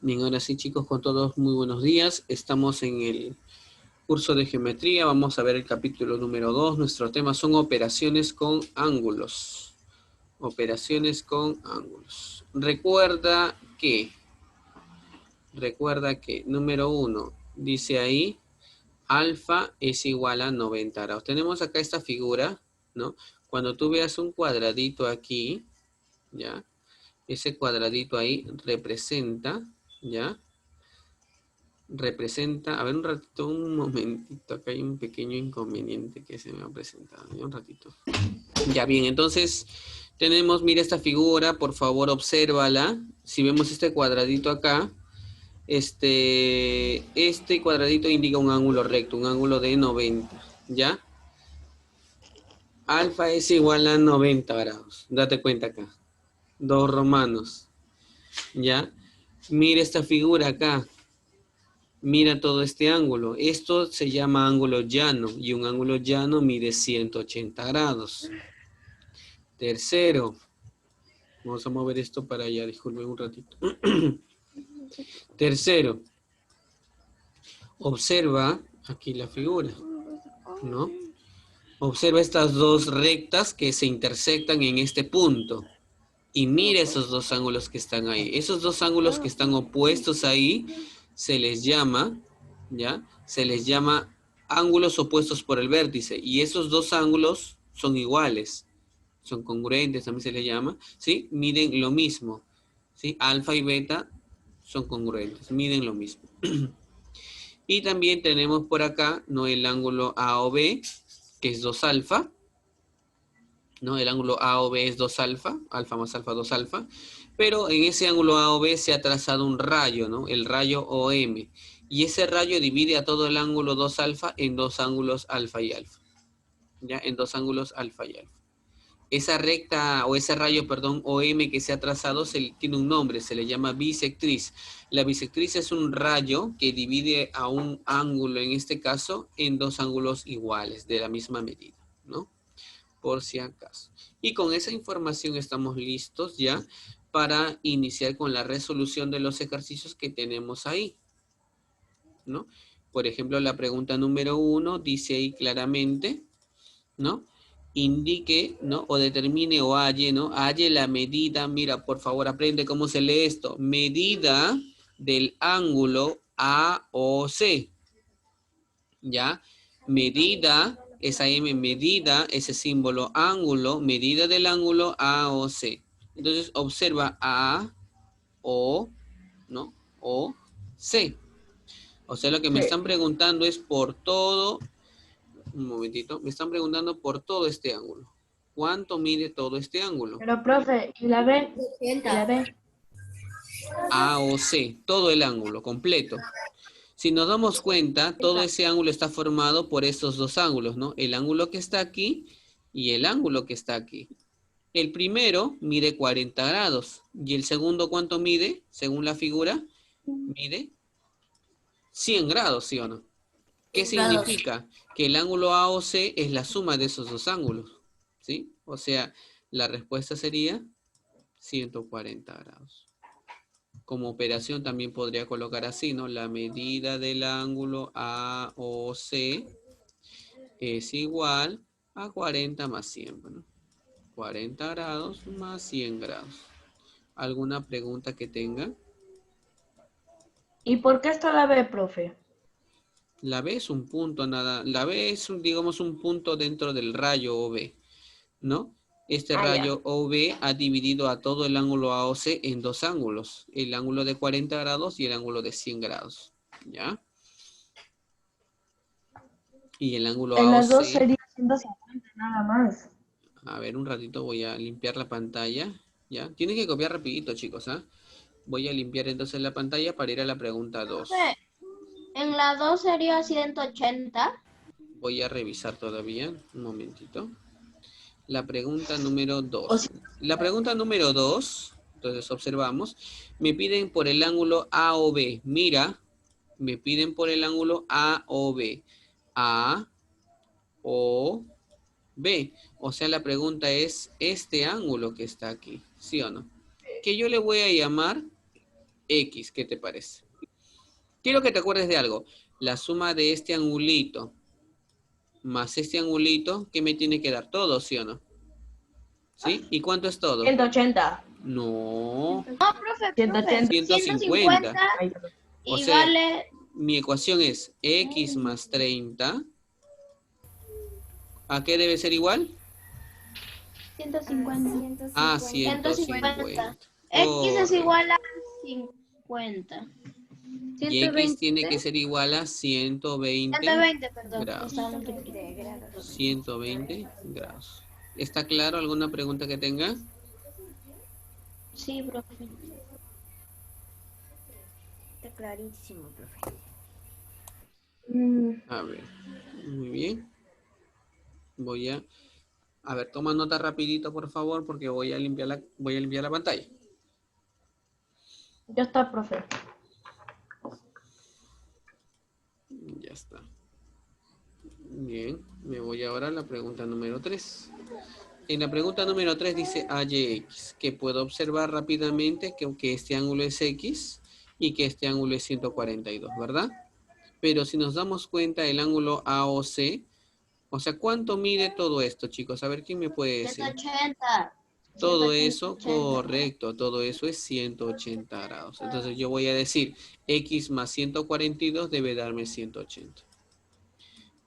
Bien, ahora sí, chicos, con todos muy buenos días. Estamos en el curso de geometría. Vamos a ver el capítulo número 2. Nuestro tema son operaciones con ángulos. Operaciones con ángulos. Recuerda que, número 1, dice ahí, alfa es igual a 90 grados. Tenemos acá esta figura, ¿no? Cuando tú veas un cuadradito aquí, ¿ya? Ese cuadradito ahí representa, ¿ya? A ver un ratito, un momentito, acá hay un pequeño inconveniente que se me ha presentado, ya un ratito. Ya bien, entonces tenemos, mira esta figura, por favor obsérvala. Si vemos este cuadradito acá, este cuadradito indica un ángulo recto, un ángulo de 90, ¿ya? Alfa es igual a 90 grados, date cuenta acá, 2 romanos, ¿ya? Mira esta figura acá. Mira todo este ángulo. Esto se llama ángulo llano y un ángulo llano mide 180 grados. Tercero, vamos a mover esto para allá, disculpen un ratito. Tercero, observa aquí la figura, ¿no? Observa estas dos rectas que se intersectan en este punto. Y mira esos dos ángulos que están ahí. Esos dos ángulos que están opuestos ahí se les llama, ¿ya? Se les llama ángulos opuestos por el vértice. Y esos dos ángulos son iguales, son congruentes, también se les llama, ¿sí? Miden lo mismo, ¿sí? Alfa y beta son congruentes, miden lo mismo. Y también tenemos por acá, ¿no? El ángulo A o B, que es 2 alfa, ¿no? El ángulo A o B es 2 alfa, alfa más alfa 2 alfa, pero en ese ángulo A o B se ha trazado un rayo, ¿no? El rayo OM, y ese rayo divide a todo el ángulo 2 alfa en dos ángulos alfa y alfa, ¿ya? En dos ángulos alfa y alfa. Esa recta, o ese rayo, perdón, OM que se ha trazado, tiene un nombre, se le llama bisectriz. La bisectriz es un rayo que divide a un ángulo, en este caso, en dos ángulos iguales, de la misma medida, ¿no? Por si acaso. Y con esa información estamos listos ya para iniciar con la resolución de los ejercicios que tenemos ahí, ¿no? Por ejemplo, la pregunta número 1 dice ahí claramente, ¿no? Indique, ¿no? O determine o halle, ¿no? Halle la medida, mira, por favor, aprende cómo se lee esto. Medida del ángulo AOC, ¿ya? Medida, esa M, medida, ese símbolo ángulo, medida del ángulo AOC. Entonces, observa A, O, ¿no? O, C. O sea, lo que me están preguntando es por todo, un momentito, me están preguntando por todo este ángulo. ¿Cuánto mide todo este ángulo? Pero, profe, ¿y la B? ¿Y la 80. B? A o C, todo el ángulo completo. Si nos damos cuenta, todo ese ángulo está formado por estos dos ángulos, ¿no? El ángulo que está aquí y el ángulo que está aquí. El primero mide 40 grados. ¿Y el segundo cuánto mide? Según la figura, mide 100 grados, ¿sí o no? ¿Qué 100 grados. significa? Que el ángulo AOC es la suma de esos dos ángulos, ¿sí? O sea, la respuesta sería 140 grados. Como operación también podría colocar así, ¿no? La medida del ángulo AOC es igual a 40 más 100, ¿no? 40 grados más 100 grados. ¿Alguna pregunta que tenga? ¿Y por qué está la B, profe? La B es un punto nada, la B es, digamos, un punto dentro del rayo OB, ¿no? Este Ah, ya. rayo OB ha dividido a todo el ángulo AOC en dos ángulos, el ángulo de 40 grados y el ángulo de 100 grados, ¿ya? Y el ángulo En las dos AOC, sería 150 nada más. a ver, un ratito voy a limpiar la pantalla, ¿ya? Tienen que copiar rapidito, chicos, ¿ah? Voy a limpiar entonces la pantalla para ir a la pregunta 2. Profe, en la 2 sería 180. Voy a revisar todavía, un momentito. La pregunta número O 2. si- La pregunta número 2, entonces observamos, me piden por el ángulo AOB. Mira, me piden por el ángulo AOB. A, O, B. O sea, la pregunta es este ángulo que está aquí, ¿sí o no? Que yo le voy a llamar X, ¿qué te parece? Quiero que te acuerdes de algo. La suma de este angulito más este angulito, ¿qué me tiene que dar? Todo, ¿sí o no? ¿Sí? ¿Y cuánto es todo? 180. No, No, profe, 180. 150. Ay, O y sea, vale mi ecuación es X más 30. ¿A qué debe ser igual? 150. A 150. 150. X es Correcto. igual a 50. Y X tiene que ser igual a 120 120, perdón. grados. Estaba multiplicando. 120 grados. ¿Está claro? ¿Alguna pregunta que tenga? Sí, profe. Está clarísimo, profe. A ver, muy bien. A ver, toma nota rapidito, por favor, porque voy a limpiar la pantalla. ya está, profe. Ya está. Bien, me voy ahora a la pregunta número 3. En la pregunta número 3 dice AYX, que puedo observar rápidamente que este ángulo es X y que este ángulo es 142, ¿verdad? Pero si nos damos cuenta, el ángulo AOC, o sea, ¿cuánto mide todo esto, chicos? A ver, ¿quién me puede decir? 180. Todo eso, 180. correcto, todo eso es 180 grados. Entonces yo voy a decir, X más 142 debe darme 180.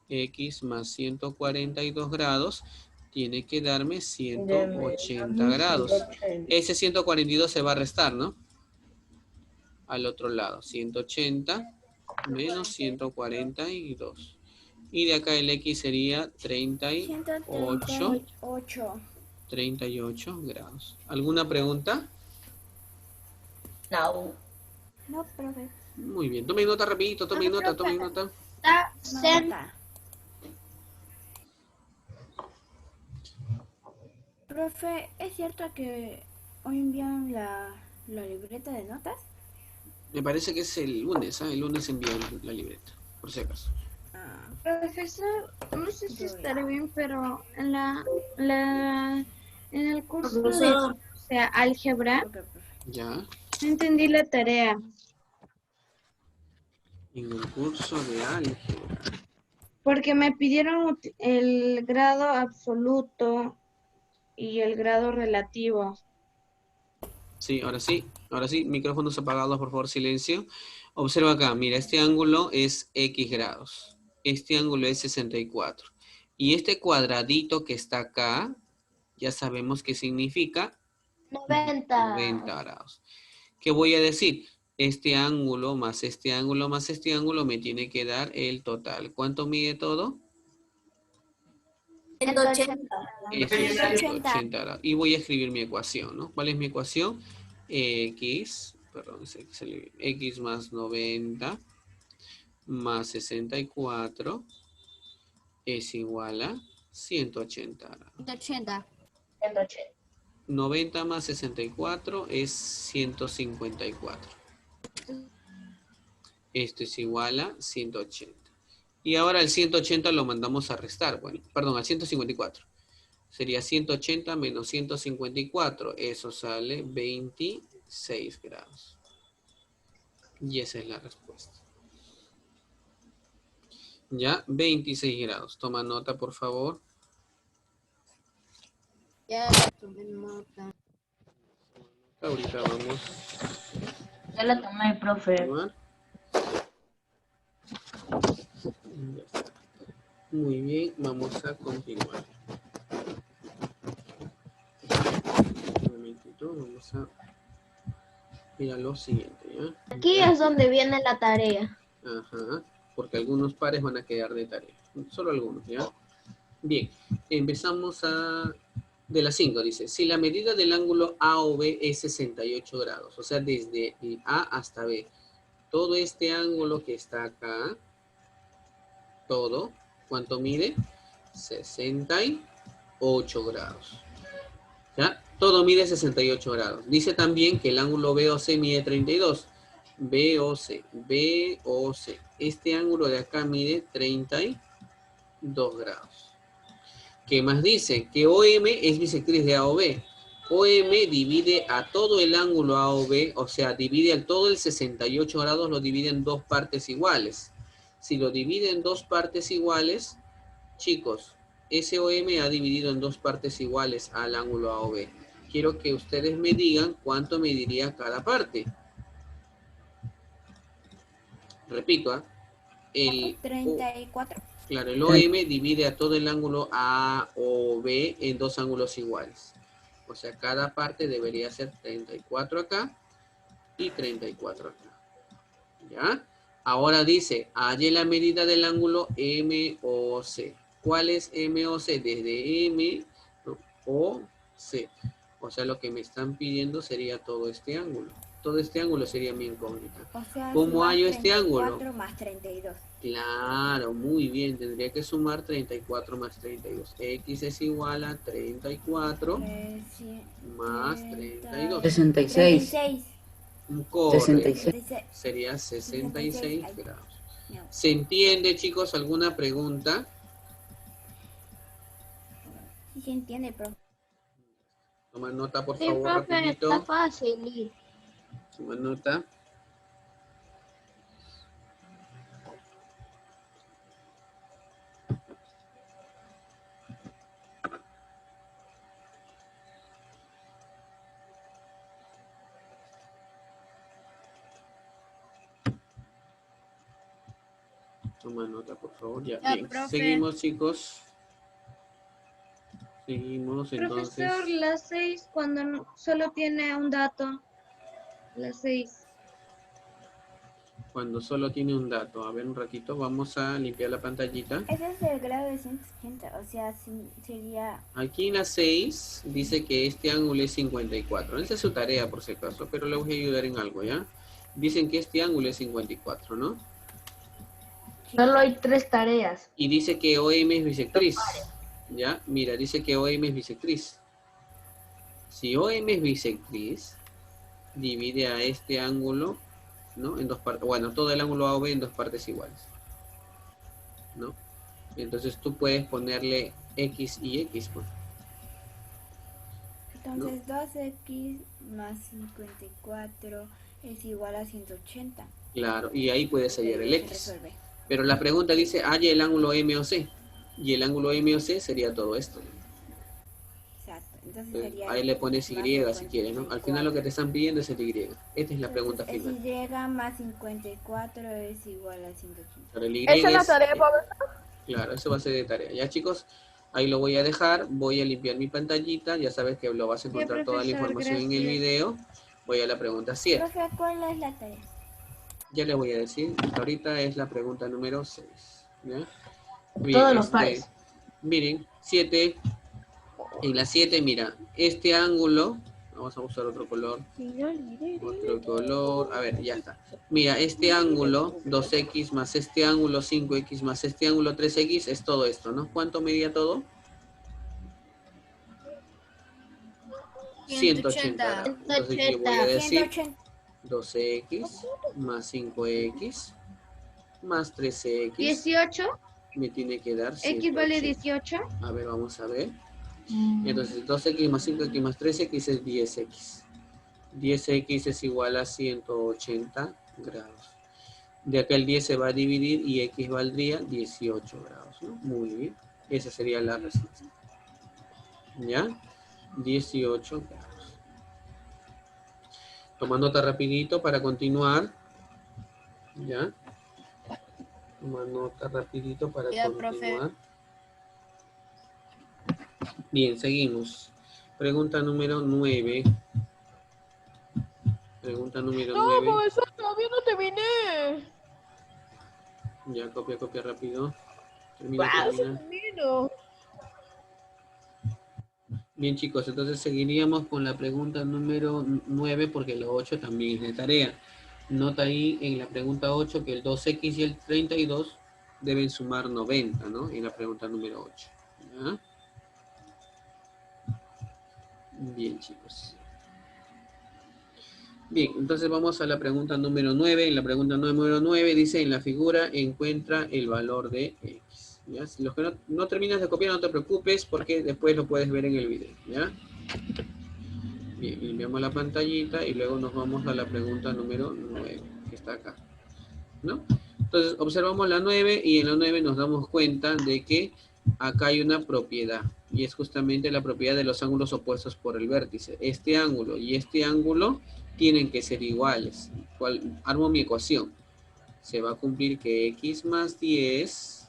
X más 142 grados tiene que darme 180 grados. 180. Ese 142 se va a restar, ¿no? Al otro lado, 180 menos 142. Y de acá el X sería 38. 38 grados. ¿Alguna pregunta? No. No, profe. Muy bien. Tomen nota rapidito, tomen nota. Está Nota. Profe, ¿es cierto que hoy envían la libreta de notas? Me parece que es el lunes, ¿ah? El lunes envían la libreta, por si acaso. Ah, Profesor, no sé si Yo estaré bien, pero en el curso de Profesor. álgebra, ok, profe. Ya, no entendí la tarea, en el curso de álgebra. porque me pidieron el grado absoluto y el grado relativo. Sí, ahora sí, micrófonos apagados, por favor, silencio. Observa acá, mira, este ángulo es X grados. Este ángulo es 64. Y este cuadradito que está acá, ya sabemos qué significa 90. 90 grados. ¿Qué voy a decir? Este ángulo más este ángulo más este ángulo me tiene que dar el total. ¿Cuánto mide todo? 180. Eso es 180 grados. Y voy a escribir mi ecuación, ¿no? ¿Cuál es mi ecuación? X más 90 más 64 es igual a 180 grados. 180. 180. 90 más 64 es 154. Esto es igual a 180. Y ahora el 180 lo mandamos a restar. Bueno, perdón, al 154. Sería 180 menos 154. Eso sale 26 grados. Y esa es la respuesta. Ya, 26 grados. Toma nota, por favor. Ya tomé nota. Ahorita vamos Ya la tomé, a profe. tomar. Ya está. Muy bien, vamos a continuar. Un momentito, vamos a ir a lo siguiente, ¿ya? Aquí es donde viene la tarea. Ajá, porque algunos pares van a quedar de tarea. Solo algunos, ¿ya? Bien, empezamos de las 5, dice. Si la medida del ángulo AOB es 68 grados, o sea, desde el A hasta B, todo este ángulo que está acá, todo, ¿cuánto mide? 68 grados. ¿Ya? Todo mide 68 grados. Dice también que el ángulo BOC mide 32. BOC. Este ángulo de acá mide 32 grados. ¿Qué más dice? Que OM es bisectriz de AOB. OM divide a todo el ángulo AOB, o sea, divide a todo el 68 grados, lo divide en dos partes iguales. Si lo divide en dos partes iguales, chicos, ese OM ha dividido en dos partes iguales al ángulo AOB. Quiero que ustedes me digan cuánto mediría cada parte. Repito, ¿ah? El 34. Claro, el OM divide a todo el ángulo AOB en dos ángulos iguales. O sea, cada parte debería ser 34 acá y 34 acá. ¿Ya? Ahora dice, halle la medida del ángulo MOC. ¿Cuál es MOC? Desde M o C. O sea, lo que me están pidiendo sería todo este ángulo. Todo este ángulo sería mi incógnita. O sea, ¿Cómo sumar hallo este ángulo? 34 más 32. Claro, muy bien. Tendría que sumar 34 más 32. X es igual a 34 más 32. 66. 36. Correcto. 66. Sería 66 grados. No. ¿Se entiende, chicos? ¿Alguna pregunta? Sí se entiende, profe. Toma nota, por Sí, favor, profe, rapidito. está fácil. Toma nota. Toma nota, por favor. Ya, Ya, bien. profe. Seguimos, chicos. Seguimos, entonces. Profesor, las 6 cuando solo tiene un dato. Las 6. Cuando solo tiene un dato. A ver, un ratito. Vamos a limpiar la pantallita. Ese es el grado de 180. O sea, sería... Aquí en la 6 dice que este ángulo es 54. Esa es su tarea, por si acaso, pero le voy a ayudar en algo, ¿ya? Dicen que este ángulo es 54, ¿no? Solo hay 3 tareas. Y dice que OM es bisectriz. ¿Ya? Mira, dice que OM es bisectriz. Si OM es bisectriz, divide a este ángulo, ¿no? En dos partes. Bueno, todo el ángulo AOB en dos partes iguales. ¿No? Entonces tú puedes ponerle X y X, pues. Entonces 2x más 54 es igual a 180. Claro, y ahí puedes hallar el Se X. resuelve. Pero la pregunta dice, halla el ángulo MOC. Y el ángulo MOC sería todo esto. Exacto. Entonces sería... Ahí le pones Y más si quieres, ¿no? Al final lo que te están pidiendo es el Y. Esta es la pregunta Entonces, final. Y más 54 es igual a 180. Pero el Y ¿Esa es la es- tarea, profesor? Claro, eso va a ser de tarea. Ya, chicos, ahí lo voy a dejar. Voy a limpiar mi pantallita. Ya sabes que lo vas a encontrar toda la profesor, información en el gracias. video. Voy a la pregunta 7. Profe, ¿cuál es la tarea? Ya les voy a decir. Ahorita es la pregunta número 6. ¿Ya? Todos los pares. Miren, 7. En la 7, mira, este ángulo. Vamos a usar otro color. Otro color. A ver, ya está. Mira, este ángulo, 2x más este ángulo, 5x más este ángulo, 3x, es todo esto, ¿no? ¿Cuánto medía todo? 180 grados. Entonces yo voy a decir 180. 12x más 5x más 13x 18. me tiene que dar X vale 180. 18. A ver, vamos a ver. Entonces 2x más 5x más 13x es 10x. 10x es igual a 180 grados. De acá el 10 se va a dividir y x valdría 18 grados, ¿no? Muy bien. Esa sería la respuesta. ¿Ya? 18 grados. Toma nota rapidito para continuar. ¿Ya? Toma nota rapidito para Ya, continuar. profe. Bien, seguimos. Pregunta número 9. Pregunta número No, 9. profesor, todavía no terminé. Ya, copia rápido. Termina. Termino. Bien, chicos, entonces seguiríamos con la pregunta número 9 porque la 8 también es de tarea. Nota ahí en la pregunta 8 que el 2x y el 32 deben sumar 90, ¿no? En la pregunta número 8. ¿Ya? Bien, chicos. Bien, entonces vamos a la pregunta número 9. En la pregunta número 9 dice, en la figura encuentra el valor de x. ¿Ya? Si los que no terminas de copiar, no te preocupes porque después lo puedes ver en el video. ¿Ya? Bien, limpiamos la pantallita y luego nos vamos a la pregunta número 9, que está acá, ¿no? Entonces, observamos la 9 y en la 9 nos damos cuenta de que acá hay una propiedad. Y es justamente la propiedad de los ángulos opuestos por el vértice. Este ángulo y este ángulo tienen que ser iguales. Armo mi ecuación. Se va a cumplir que x más 10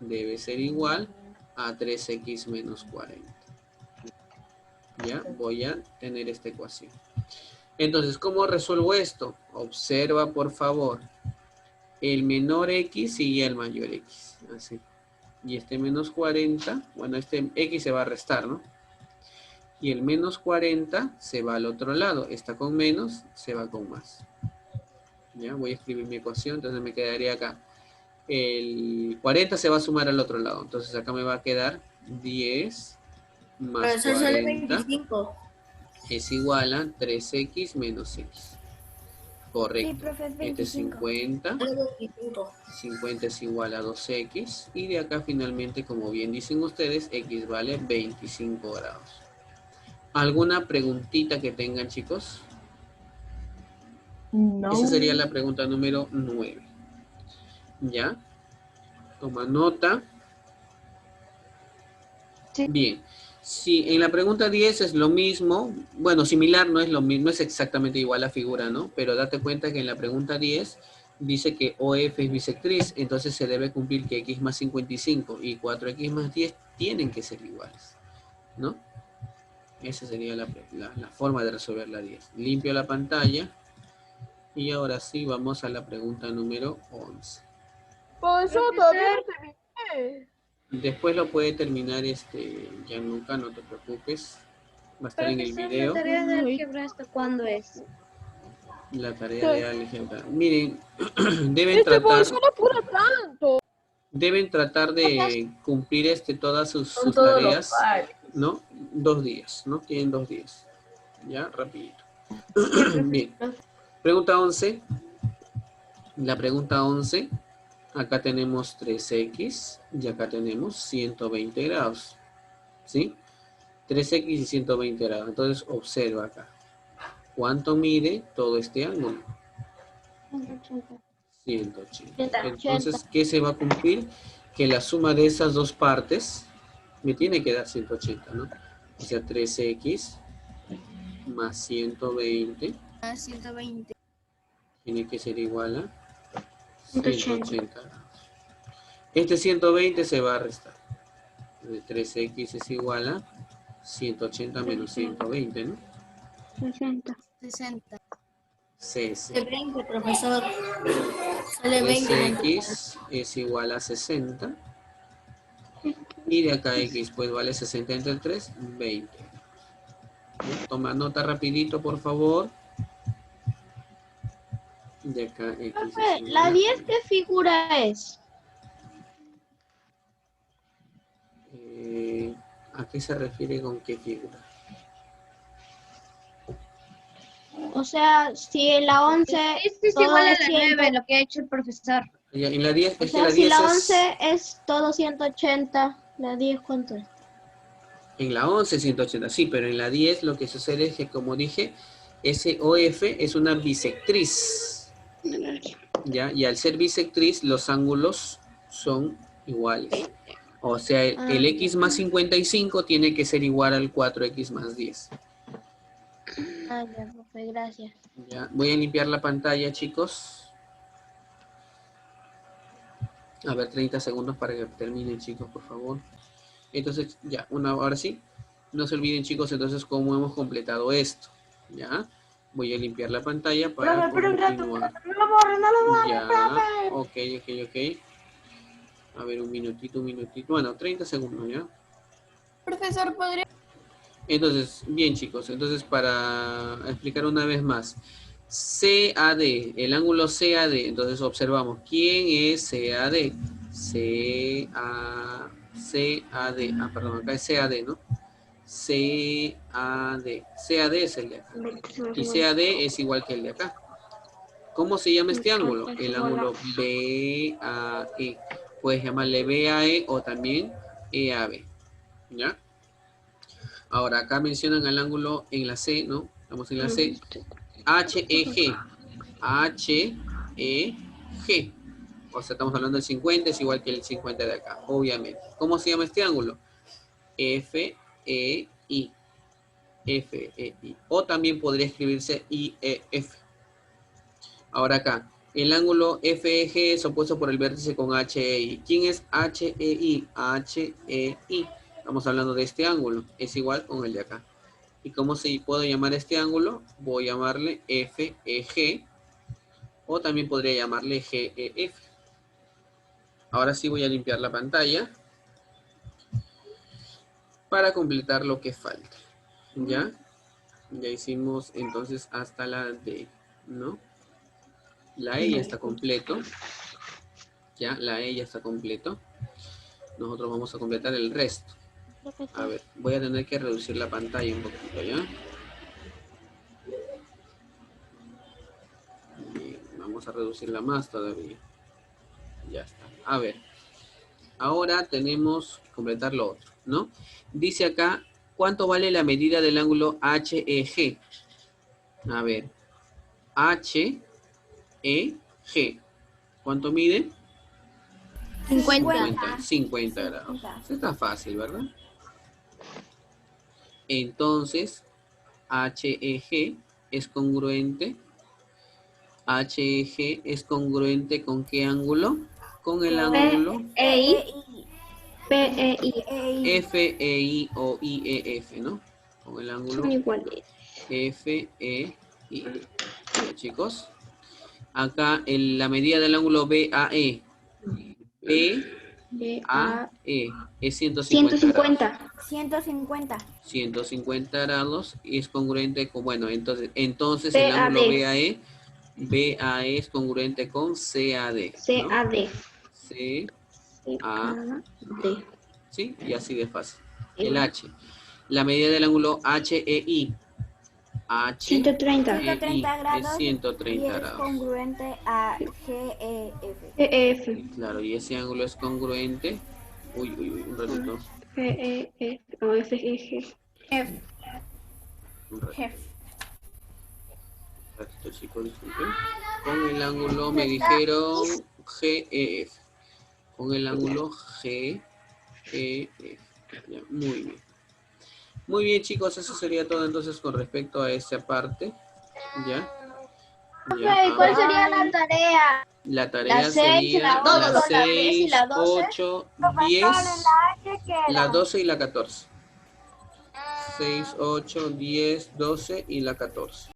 debe ser igual a 3x menos 40. Ya voy a tener esta ecuación. Entonces, ¿cómo resuelvo esto? Observa, por favor. El menor x sigue al mayor x. Así. Y este menos 40, bueno, este x se va a restar, ¿no? Y el menos 40 se va al otro lado. Esta con menos se va con más. Ya, voy a escribir mi ecuación, entonces me quedaría acá. El 40 se va a sumar al otro lado. Entonces acá me va a quedar 10 más 40 es igual a 3x menos x. Correcto. Sí, profe, es Este es 25. 50. 50 es igual a 2x. Y de acá finalmente, como bien dicen ustedes, x vale 25 grados. ¿Alguna preguntita que tengan, chicos? No. Esa sería la pregunta número 9. ¿Ya? Toma nota. Sí. Bien. Si en la pregunta 10 es lo mismo, bueno, similar no es lo mismo, es exactamente igual la figura, ¿no? Pero date cuenta que en la pregunta 10 dice que OF es bisectriz, entonces se debe cumplir que x más 55 y 4x más 10 tienen que ser iguales, ¿no? Esa sería la forma de resolver la 10. Limpio la pantalla y ahora sí vamos a la pregunta número 11. Profesor, todavía no terminé. Después lo puede terminar Gianluca, no te preocupes. Va a estar en el video. ¿La tarea de álgebra hasta cuándo es? La tarea de álgebra. Miren, deben Este tratar, profesor apura tanto. deben tratar de cumplir todas sus Son todos los tareas, pares. ¿no? 2 días, ¿no? Tienen 2 días. Ya, rapidito. Bien. Pregunta 11. La pregunta 11. Acá tenemos 3x y acá tenemos 120 grados. ¿Sí? 3x y 120 grados. Entonces, observa acá. ¿Cuánto mide todo este ángulo? 180. Entonces, ¿qué se va a cumplir? Que la suma de esas dos partes me tiene que dar 180, ¿no? O sea, 3x más 120 tiene que ser igual a 180 grados. Este 120 se va a restar. 3x es igual a 180 menos 120, ¿no? 60. 60. 20, profesor. Sale 3x es igual a 60. Y de acá x pues vale 60 entre 3, 20. Toma nota rapidito, por favor. De acá x es Profe, igual ¿la a- 10 qué figura es? ¿A qué se refiere con qué figura? O sea, si en la 11 Este es todo igual a es la 100, 9, lo que ha hecho el profesor. Ya, en la 10, o es que sea, la si 10 la es... 11 es todo 180, la 10 ¿cuánto es? En la 11, 180, sí, pero en la 10 lo que sucede es que, como dije, ese OF es una bisectriz, ¿ya? Y al ser bisectriz, los ángulos son iguales. O sea, el x más 55 tiene que ser igual al 4x más 10. Ah, ya, profe, gracias. ¿Ya? Voy a limpiar la pantalla, chicos. A ver, 30 segundos para que terminen, chicos, por favor. Entonces, ya, ahora sí. No se olviden, chicos, entonces, cómo hemos completado esto. ¿Ya? Voy a limpiar la pantalla para continuar. No lo borres, no lo borres, Ya, profe. ok. A ver, un minutito. Bueno, 30 segundos, ¿ya? Profesor, ¿podría? Entonces, bien, chicos. Entonces, para explicar una vez más. CAD, el ángulo CAD. Entonces, observamos. ¿Quién es CAD? CAD. Ah, perdón, acá es CAD, ¿no? CAD. CAD es el de acá. Y CAD es igual que el de acá. ¿Cómo se llama este ángulo? El ángulo BAE. Puedes llamarle BAE o también EAB. ¿Ya? Ahora, acá mencionan el ángulo en la C, ¿no? Estamos en la C. HEG. HEG. O sea, estamos hablando del 50, es igual que el 50 de acá, obviamente. ¿Cómo se llama este ángulo? FEI. FEI. O también podría escribirse IEF. Ahora acá, el ángulo FEG es opuesto por el vértice con HEI. ¿Quién es HEI? HEI. Estamos hablando de este ángulo. Es igual con el de acá. ¿Y cómo se puedo llamar este ángulo? Voy a llamarle FEG. O también podría llamarle GEF. Ahora sí voy a limpiar la pantalla para completar lo que falta. ¿Ya? Ya hicimos entonces hasta la D, ¿no? La E ya está completo. Ya, la E ya está completo. Nosotros vamos a completar el resto. A ver, voy a tener que reducir la pantalla un poquito, ¿ya? Bien, vamos a reducirla más todavía. Ya está. A ver, ahora tenemos que completar lo otro, ¿no? Dice acá, ¿cuánto vale la medida del ángulo HEG? A ver, HEG. ¿Cuánto mide? 50 grados. Eso está fácil, ¿verdad? Entonces, HEG es congruente. HEG es congruente ¿con qué ángulo? Con el ángulo PEI. FEI o IEF, ¿no? Con el ángulo Son iguales. FEI. Ya, chicos. Acá la medida del ángulo BAE. BAE es 150 grados. 150. 150 grados y es congruente con, bueno, entonces el ángulo BAE es congruente con CAD. ¿No? CAD. CAD. ¿Sí? Y así de fácil. El H. La medida del ángulo HEI. 130 grados. Es 130 y es grados. congruente a GEF. EF. Claro, y ese ángulo es congruente. Uy, un ratito. FEF o FEG. Un ratito. Jef. Ratito, chicos, disculpen. Con el ángulo me dijeron GEF. Con el ángulo GEF. Ya, muy bien. Muy bien, chicos, eso sería todo entonces con respecto a esta parte. ¿Ya? Ok, ¿cuál sería la tarea? La tarea La 6, sería la 8, la la 10 y 6, la 12. 8, 10, la 12 y la 14. 6, 8, 10, 12 y la 14.